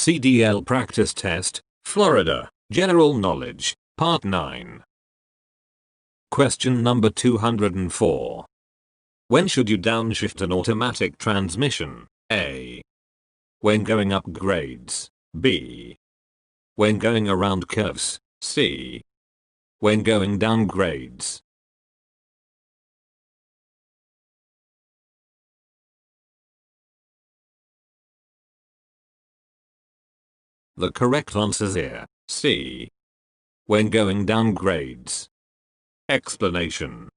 CDL Practice Test, Florida, General Knowledge, Part 9. Question number 204. When should you downshift an automatic transmission? A. When going up grades. B. When going around curves. C. When going down grades. The correct answer here, C. When going down grades. Explanation.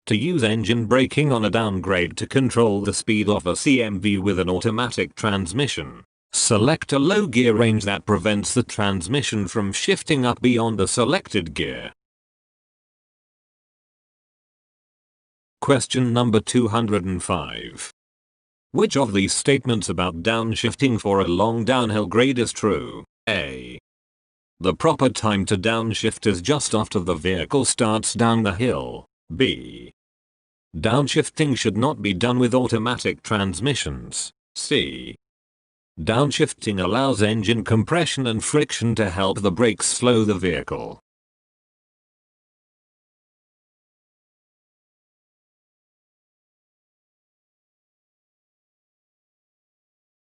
To use engine braking on a downgrade to control the speed of a CMV with an automatic transmission, select a low gear range that prevents the transmission from shifting up beyond the selected gear. Question number 205. Which of these statements about downshifting for a long downhill grade is true? A. The proper time to downshift is just after the vehicle starts down the hill. B. Downshifting should not be done with automatic transmissions. C. Downshifting allows engine compression and friction to help the brakes slow the vehicle.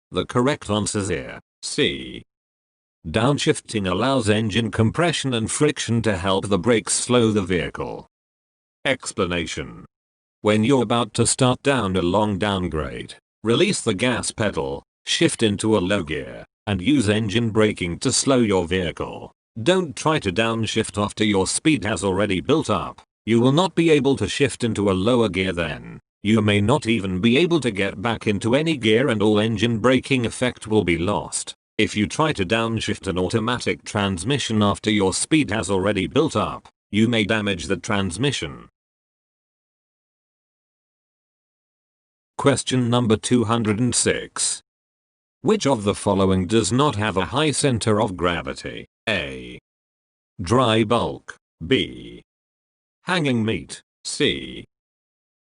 The correct answer is here, C. Downshifting allows engine compression and friction to help the brakes slow the vehicle. Explanation. When you're about to start down a long downgrade, release the gas pedal, shift into a low gear, and use engine braking to slow your vehicle. Don't try to downshift after your speed has already built up. You will not be able to shift into a lower gear then. You may not even be able to get back into any gear and all engine braking effect will be lost. If you try to downshift an automatic transmission after your speed has already built up, you may damage the transmission. Question number 206. Which of the following does not have a high center of gravity? A. Dry bulk. B. Hanging meat. C.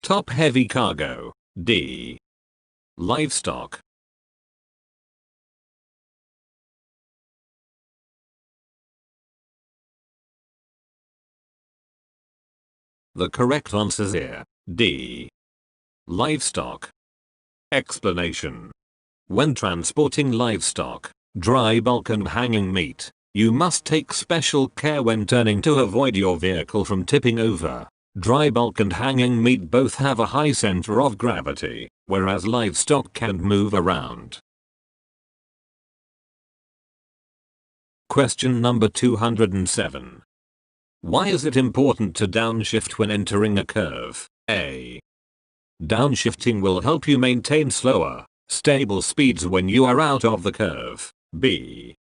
Top heavy cargo. D. Livestock. The correct answer is here, D. Livestock. Explanation. When transporting livestock, dry bulk and hanging meat, you must take special care when turning to avoid your vehicle from tipping over. Dry bulk and hanging meat both have a high center of gravity, whereas livestock can move around. Question number 207. Why is it important to downshift when entering a curve? A. Downshifting will help you maintain slower, stable speeds when you are out of the curve. B.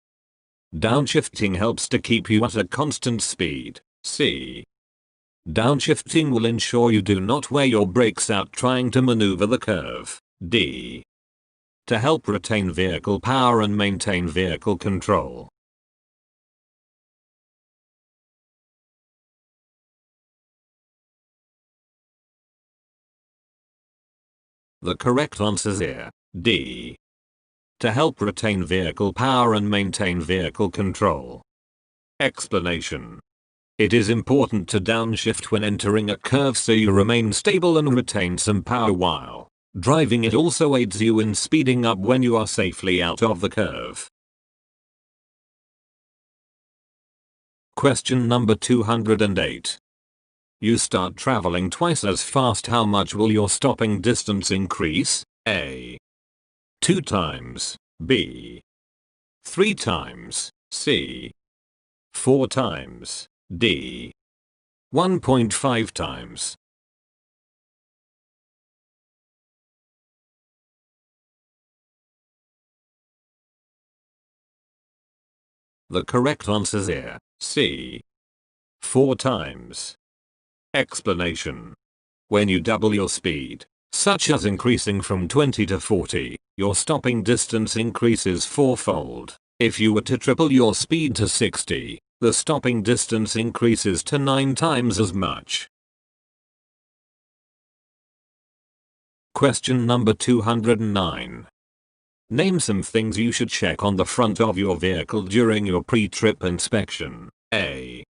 Downshifting helps to keep you at a constant speed. C. Downshifting will ensure you do not wear your brakes out trying to maneuver the curve. D. To help retain vehicle power and maintain vehicle control. The correct answer is here, D. To help retain vehicle power and maintain vehicle control. Explanation. It is important to downshift when entering a curve so you remain stable and retain some power while driving. It also aids you in speeding up when you are safely out of the curve. Question number 208. You start traveling twice as fast. How much will your stopping distance increase? A. 2 times. B. 3 times. C. 4 times. D. 1.5 times. The correct answer is here, C. 4 times. Explanation. When you double your speed, such as increasing from 20 to 40, your stopping distance increases 4-fold. If you were to triple your speed to 60, the stopping distance increases to 9 times as much. Question number 209. Name some things you should check on the front of your vehicle during your pre-trip inspection. A.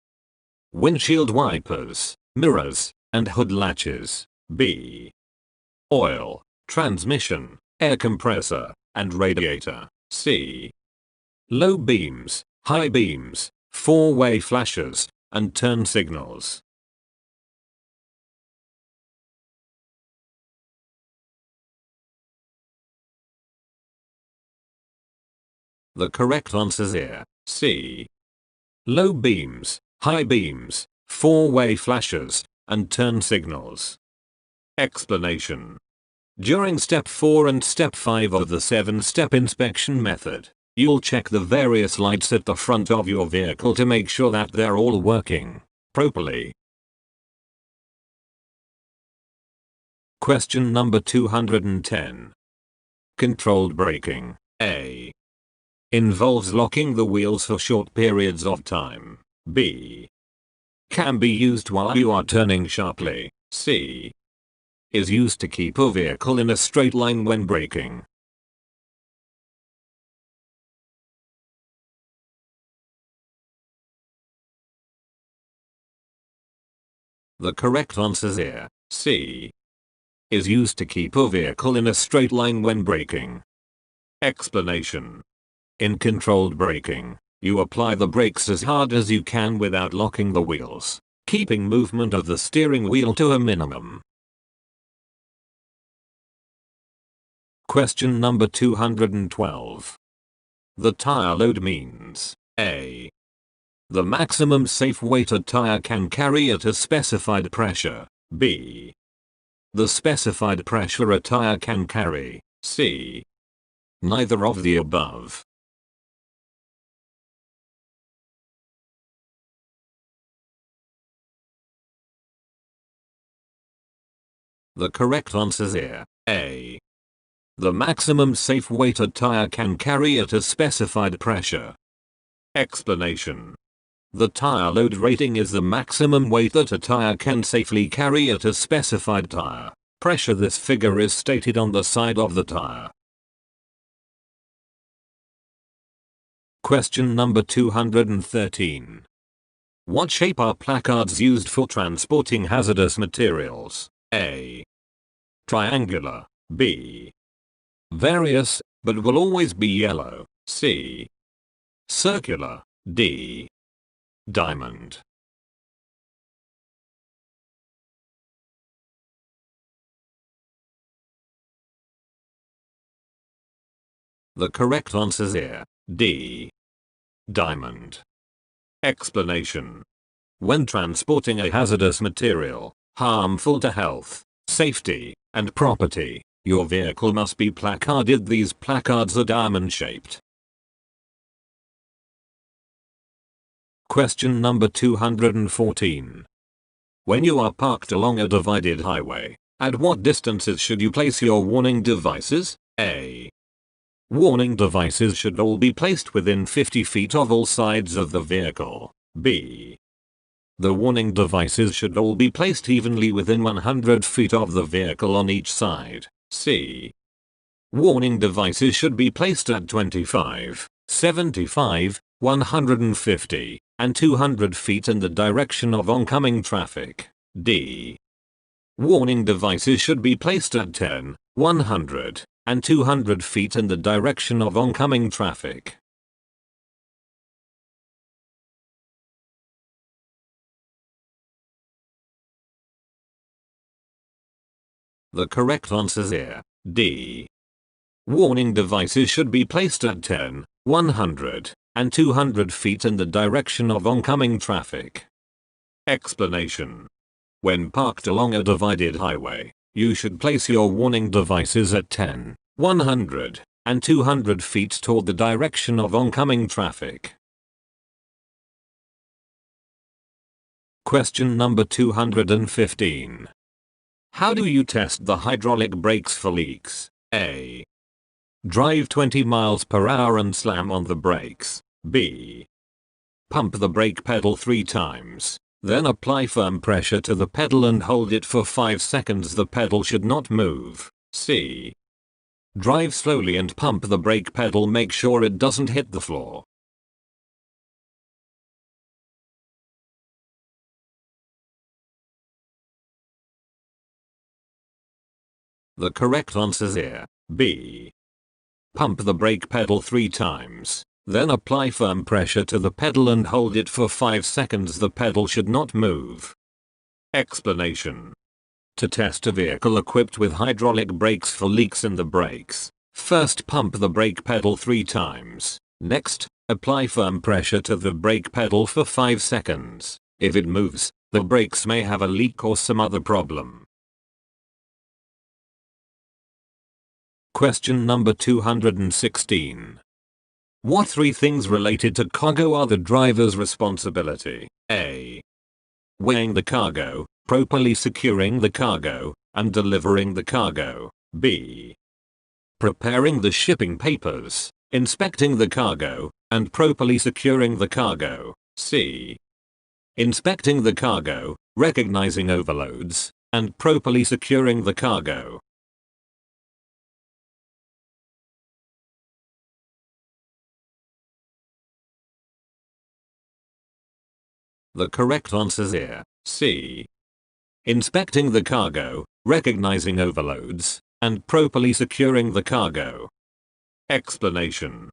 Windshield wipers, mirrors, and hood latches. B. Oil, transmission, air compressor, and radiator. C. Low beams, high beams, four-way flashers, and turn signals. The correct answers here. C. Low beams, high beams, four-way flashers, and turn signals. Explanation. During step 4 and step 5 of the 7-step inspection method, you'll check the various lights at the front of your vehicle to make sure that they're all working properly. Question number 210. Controlled braking. A. Involves locking the wheels for short periods of time. B. Can be used while you are turning sharply. C. Is used to keep a vehicle in a straight line when braking. The correct answers here. C. Is used to keep a vehicle in a straight line when braking. Explanation. In controlled braking, you apply the brakes as hard as you can without locking the wheels, keeping movement of the steering wheel to a minimum. Question number 212. The tire load means A. The maximum safe weight a tire can carry at a specified pressure. B. The specified pressure a tire can carry. C. Neither of the above. The correct answers here. A. The maximum safe weight a tire can carry at a specified pressure. Explanation. The tire load rating is the maximum weight that a tire can safely carry at a specified tire pressure. This figure is stated on the side of the tire. Question number 213. What shape are placards used for transporting hazardous materials? A. Triangular. B. Various, but will always be yellow. C. Circular. D. Diamond. The correct answers here. D. Diamond. Explanation. When transporting a hazardous material, harmful to health, safety, and property, your vehicle must be placarded. These placards are diamond-shaped. Question number 214. When you are parked along a divided highway, at what distances should you place your warning devices? A. Warning devices should all be placed within 50 feet of all sides of the vehicle. B. The warning devices should all be placed evenly within 100 feet of the vehicle on each side. C. Warning devices should be placed at 25, 75, 150, and 200 feet in the direction of oncoming traffic. D. Warning devices should be placed at 10, 100, and 200 feet in the direction of oncoming traffic. The correct answers here. D. Warning devices should be placed at 10, 100, and 200 feet in the direction of oncoming traffic. Explanation. When parked along a divided highway, you should place your warning devices at 10, 100, and 200 feet toward the direction of oncoming traffic. Question number 215. How do you test the hydraulic brakes for leaks? A. Drive 20 miles per hour and slam on the brakes. B. Pump the brake pedal 3 times. Then apply firm pressure to the pedal and hold it for 5 seconds. The pedal should not move. C. Drive slowly and pump the brake pedal, make sure it doesn't hit the floor. The correct answer here, B. Pump the brake pedal 3 times, then apply firm pressure to the pedal and hold it for 5 seconds. The pedal should not move. Explanation. To test a vehicle equipped with hydraulic brakes for leaks in the brakes, first pump the brake pedal 3 times. Next, apply firm pressure to the brake pedal for 5 seconds. If it moves, the brakes may have a leak or some other problem. Question number 216. What 3 things related to cargo are the driver's responsibility? A. Weighing the cargo, properly securing the cargo, and delivering the cargo. B. Preparing the shipping papers, inspecting the cargo, and properly securing the cargo. C. Inspecting the cargo, recognizing overloads, and properly securing the cargo. The correct answer here, C. Inspecting the cargo, recognizing overloads, and properly securing the cargo. Explanation.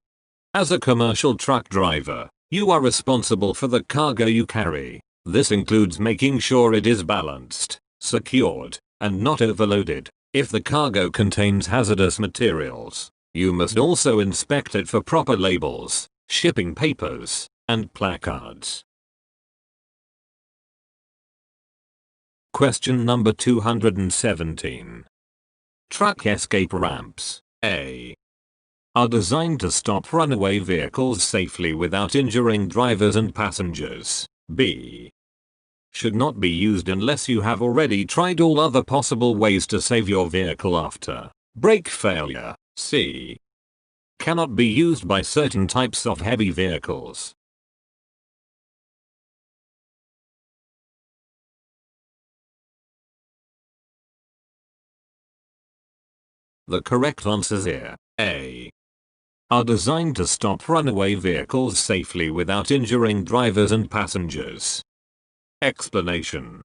As a commercial truck driver, you are responsible for the cargo you carry. This includes making sure it is balanced, secured, and not overloaded. If the cargo contains hazardous materials, you must also inspect it for proper labels, shipping papers, and placards. Question number 217. Truck escape ramps, A. are designed to stop runaway vehicles safely without injuring drivers and passengers. B. should not be used unless you have already tried all other possible ways to save your vehicle after brake failure. C. cannot be used by certain types of heavy vehicles. The correct answer here, A. are designed to stop runaway vehicles safely without injuring drivers and passengers. Explanation.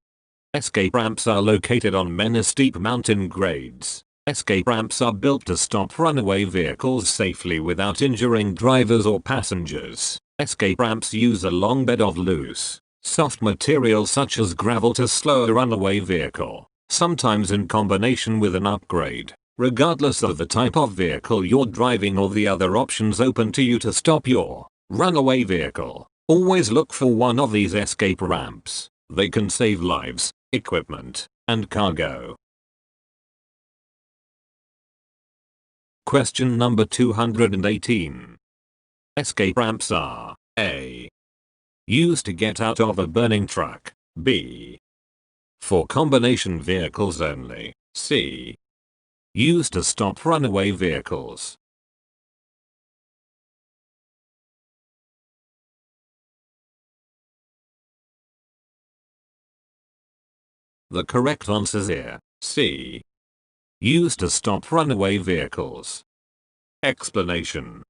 Escape ramps are located on many steep mountain grades. Escape ramps are built to stop runaway vehicles safely without injuring drivers or passengers. Escape ramps use a long bed of loose, soft material such as gravel to slow a runaway vehicle, sometimes in combination with an upgrade. Regardless of the type of vehicle you're driving or the other options open to you to stop your runaway vehicle, always look for one of these escape ramps. They can save lives, equipment, and cargo. Question number 218. Escape ramps are A. used to get out of a burning truck. B. for combination vehicles only. C. used to stop runaway vehicles. The correct answer here, C. used to stop runaway vehicles. Explanation.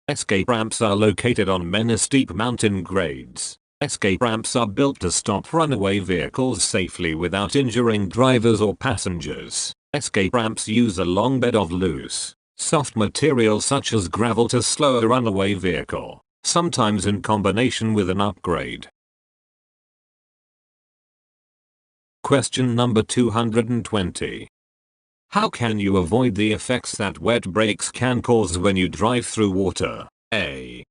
Escape ramps are located on many steep mountain grades. Escape ramps are built to stop runaway vehicles safely without injuring drivers or passengers. Escape ramps use a long bed of loose, soft material such as gravel to slow a runaway vehicle, sometimes in combination with an upgrade. Question number 220. How can you avoid the effects that wet brakes can cause when you drive through water? A.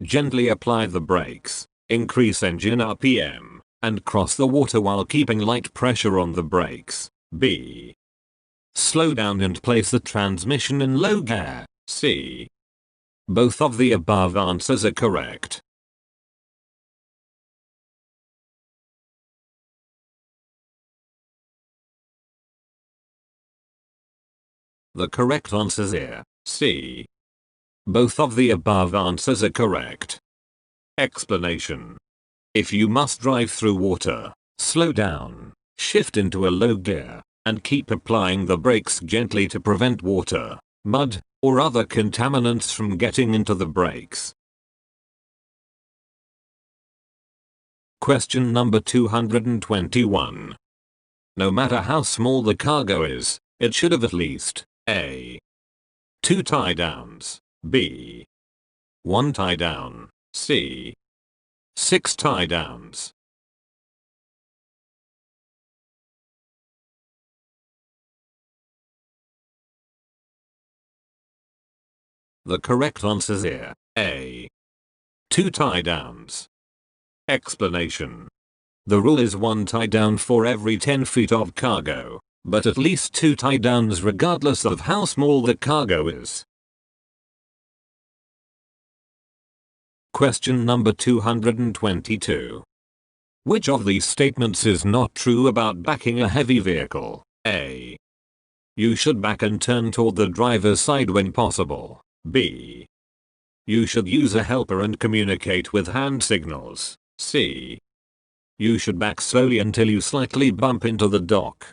gently apply the brakes, increase engine RPM, and cross the water while keeping light pressure on the brakes. B. slow down and place the transmission in low gear. C. both of the above answers are correct. The correct answer here, C. both of the above answers are correct. Explanation. If you must drive through water, slow down, shift into a low gear, and keep applying the brakes gently to prevent water mud, or other contaminants from getting into the brakes. Question number 221. No matter how small the cargo is, it should have at least A. 2 tie-downs, B. 1 tie-down, C. 6 tie-downs. The correct answer here, A. 2 tie-downs. Explanation. The rule is 1 tie-down for every 10 feet of cargo, but at least 2 tie-downs regardless of how small the cargo is. Question number 222. Which of these statements is not true about backing a heavy vehicle? A. You should back and turn toward the driver's side when possible. B. You should use a helper and communicate with hand signals. C. You should back slowly until you slightly bump into the dock.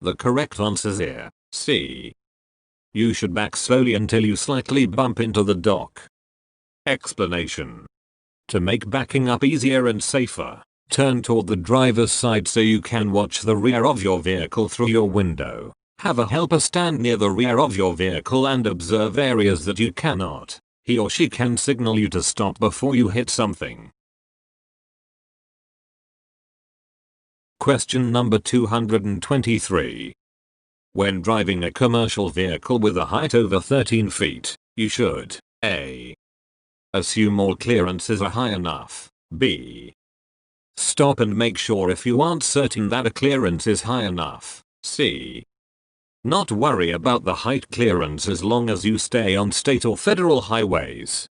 The correct answer here, C. You should back slowly until you slightly bump into the dock. Explanation. To make backing up easier and safer, turn toward the driver's side so you can watch the rear of your vehicle through your window. Have a helper stand near the rear of your vehicle and observe areas that you cannot. He or she can signal you to stop before you hit something. Question number 223. When driving a commercial vehicle with a height over 13 feet, you should A. Assume all clearances are high enough. B. Stop and make sure if you aren't certain that a clearance is high enough. C. Not worry about the height clearance as long as you stay on state or federal highways.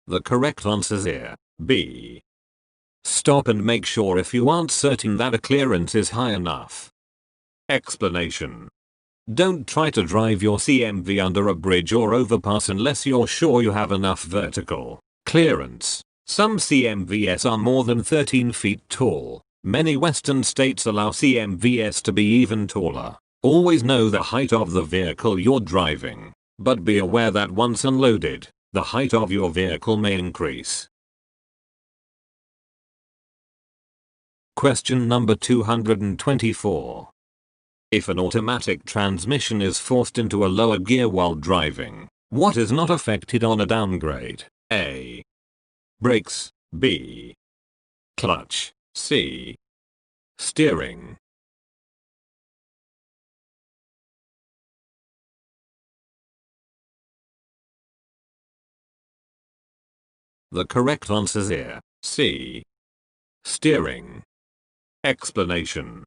The correct answer here, B. Stop and make sure if you aren't certain that a clearance is high enough. Explanation. Don't try to drive your CMV under a bridge or overpass unless you're sure you have enough vertical clearance. Some CMVs are more than 13 feet tall. Many western states allow CMVs to be even taller. Always know the height of the vehicle you're driving, but be aware that once unloaded, the height of your vehicle may increase. Question number 224. If an automatic transmission is forced into a lower gear while driving, what is not affected on a downgrade? A. Brakes. B. Clutch. C. Steering. The correct answer here, C. Steering. Explanation.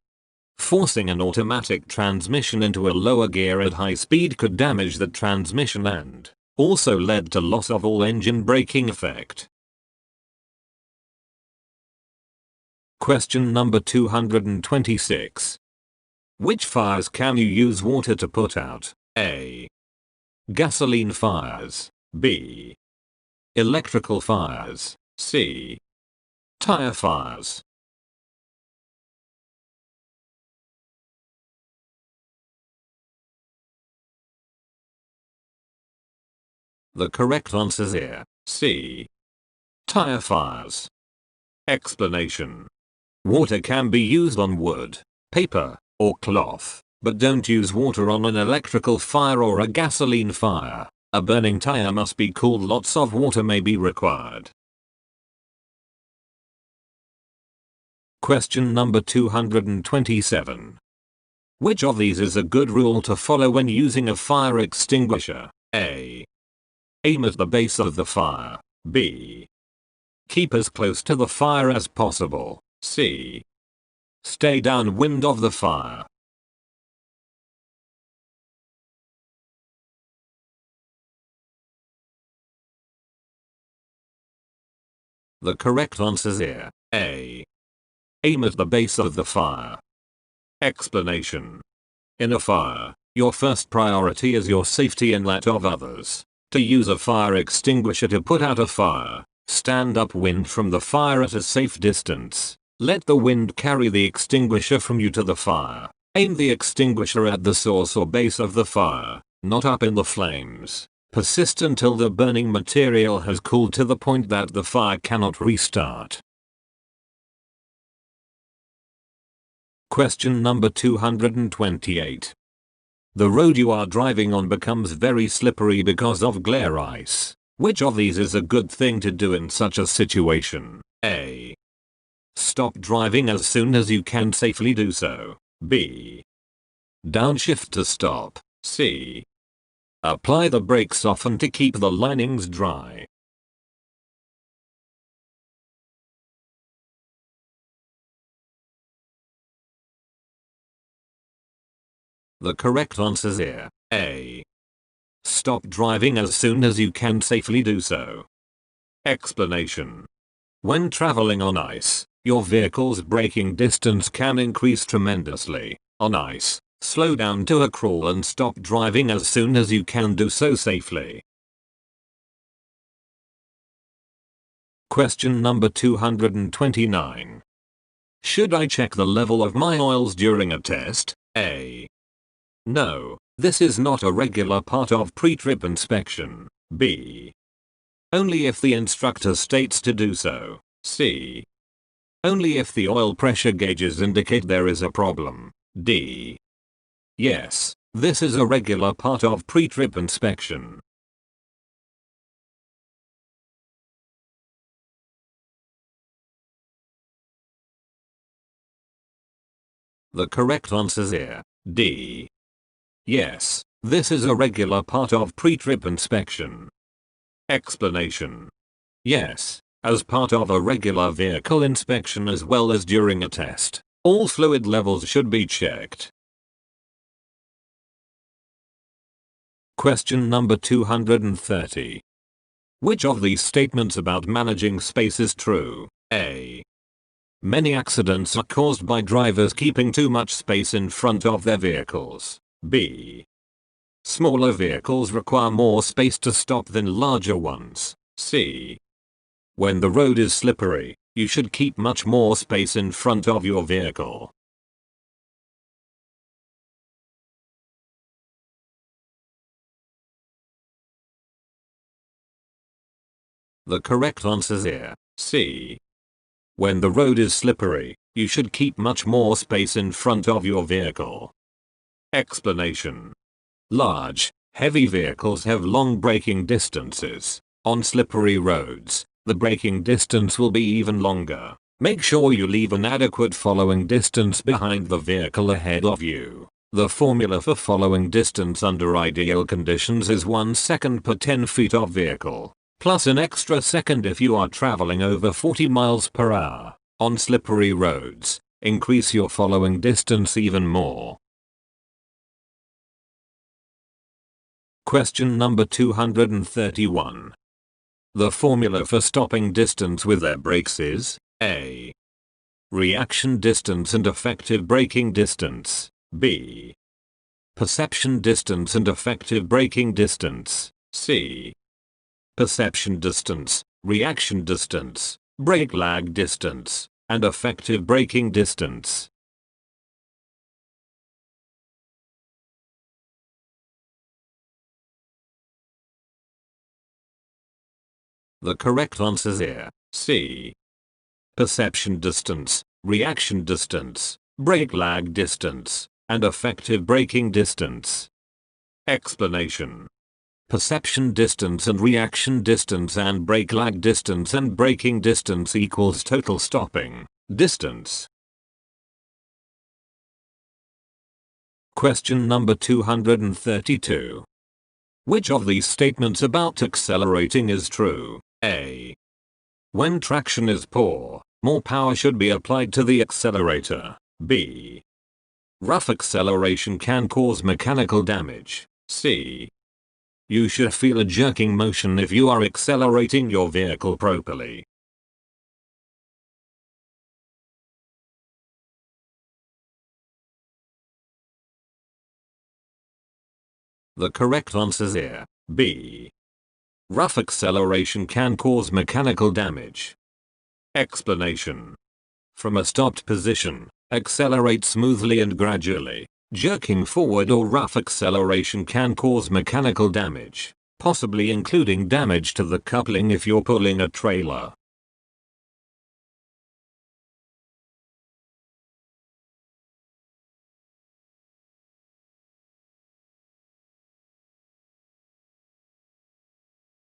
Forcing an automatic transmission into a lower gear at high speed could damage the transmission and also led to loss of all engine braking effect. Question number 226. Which fires can you use water to put out? A. Gasoline fires. B. Electrical fires. C. Tire fires. The correct answer here, C. Tire fires. Explanation. Water can be used on wood, paper, or cloth, but don't use water on an electrical fire or a gasoline fire. A burning tire must be cooled. Lots of water may be required. Question number 227. Which of these is a good rule to follow when using a fire extinguisher? A. Aim at the base of the fire. B. Keep as close to the fire as possible. C. Stay downwind of the fire. The correct answer here, A. Aim at the base of the fire. Explanation. In a fire, Your first priority is your safety and that of others. To use a fire extinguisher to put out a fire, stand upwind from the fire at a safe distance. Let the wind carry the extinguisher from you to the fire. Aim the extinguisher at the source or base of the fire, not up in the flames. Persist until the burning material has cooled to the point that the fire cannot restart. Question number 228. The road you are driving on becomes very slippery because of glare ice. Which of these is a good thing to do in such a situation? A. Stop driving as soon as you can safely do so. B. Downshift to stop. C. Apply the brakes often to keep the linings dry. The correct answer is A. Stop driving as soon as you can safely do so. Explanation. When traveling on ice, your vehicle's braking distance can increase tremendously. On ice, slow down to a crawl and stop driving as soon as you can do so safely. Question number 229. Should I check the level of my oils during a test? A. No, this is not a regular part of pre-trip inspection. B. Only if the instructor states to do so. C. Only if the oil pressure gauges indicate there is a problem. D. Yes, this is a regular part of pre-trip inspection. The correct answer is D. Yes, this is a regular part of pre-trip inspection. Explanation. Yes, as part of a regular vehicle inspection as well as during a test, all fluid levels should be checked. Question number 230. Which of these statements about managing space is true? A. Many accidents are caused by drivers keeping too much space in front of their vehicles. B. Smaller vehicles require more space to stop than larger ones. C. When the road is slippery, you should keep much more space in front of your vehicle. The correct answer is C. When the road is slippery, you should keep much more space in front of your vehicle. Explanation. Large, heavy vehicles have long braking distances. On slippery roads, the braking distance will be even longer. Make sure you leave an adequate following distance behind the vehicle ahead of you. The formula for following distance under ideal conditions is 1 second per 10 feet of vehicle, plus an extra second if you are traveling over 40 miles per hour. On slippery roads, increase your following distance even more. Question number 231. The formula for stopping distance with air brakes is A. Reaction distance and effective braking distance. B. Perception distance and effective braking distance. C. Perception distance, reaction distance, brake lag distance, and effective braking distance. The correct answer is C. Perception distance, reaction distance, brake lag distance, and effective braking distance. Explanation. Perception distance and reaction distance and brake lag distance and braking distance equals total stopping distance. Question number 232. Which of these statements about accelerating is true? A. When traction is poor, more power should be applied to the accelerator. B. Rough acceleration can cause mechanical damage. C. You should feel a jerking motion if you are accelerating your vehicle properly. The correct answer is B. Rough acceleration can cause mechanical damage. Explanation. From a stopped position, accelerate smoothly and gradually. Jerking forward or rough acceleration can cause mechanical damage, possibly including damage to the coupling if you're pulling a trailer.